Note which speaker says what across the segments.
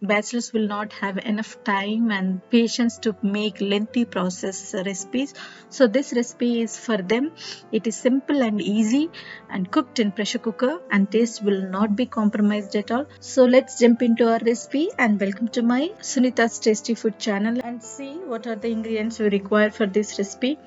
Speaker 1: bachelors will not have enough time and patience to make lengthy process recipes. So this recipe is for them. It is simple and easy and cooked in pressure cooker, and taste will not be compromised at all. So let's jump into our recipe, and welcome to my Sunitha's Tasty Food channel and see what are the ingredients we require for this recipe.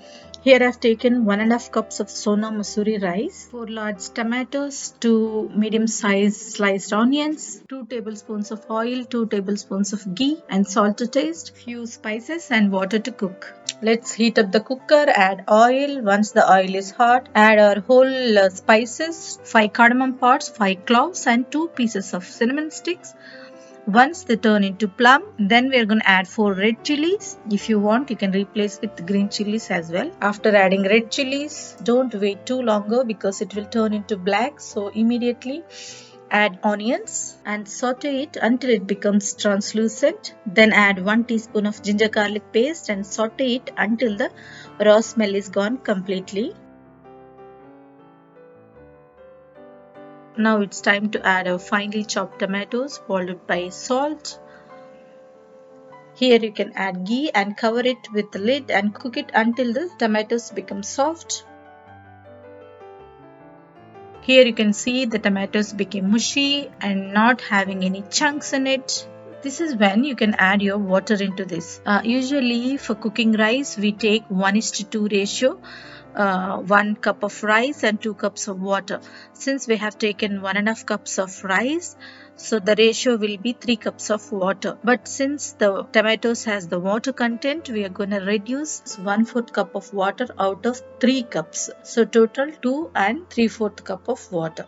Speaker 1: Here I've taken 1.5 cups of Sona Masuri rice, 4 large tomatoes, 2 medium-sized sliced onions, 2 tablespoons of oil, 2 tablespoons of ghee and salt to taste, few spices and water to cook. Let's heat up the cooker, add oil. Once the oil is hot, add our whole spices, 5 cardamom pods, 5 cloves and 2 pieces of cinnamon sticks. Once they turn into plum, then we are going to add 4 red chilies. If you want, you can replace with green chilies as well. After adding red chilies, don't wait too longer because it will turn into black. So immediately add onions and saute it until it becomes translucent. Then add 1 teaspoon of ginger garlic paste and saute it until the raw smell is gone completely. Now it's time to add our finely chopped tomatoes followed by salt. Here you can add ghee and cover it with the lid and cook it until the tomatoes become soft. Here you can see the tomatoes became mushy and not having any chunks in it. This is when you can add your water into this. Usually for cooking rice we take 1:2 ratio. 1 cup of rice and 2 cups of water. Since we have taken 1.5 cups of rice, so the ratio will be 3 cups of water. But since the tomatoes has the water content, we are going to reduce 1/4 cup of water out of 3 cups. So total 2 and 3/4 cup of water.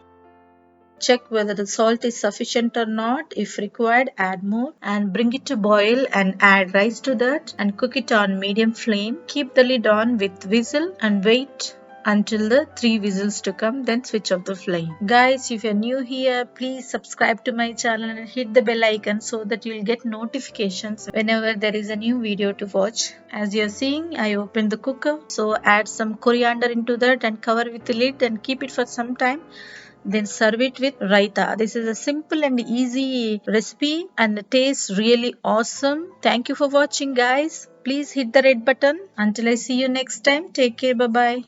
Speaker 1: Check whether the salt is sufficient or not. If required, add more and bring it to boil and add rice to that and cook it on medium flame. Keep the lid on with whistle and wait until the 3 whistles to come, then switch off the flame. Guys, if you're new here, please subscribe to my channel and hit the bell icon so that you'll get notifications whenever there is a new video to watch. As you're seeing, I opened the cooker, so add some coriander into that and cover with the lid and keep it for some time. Then serve it with raita. This is a simple and easy recipe and it tastes really awesome. Thank you for watching, guys. Please hit the red button. Until I see you next time, take care. Bye bye.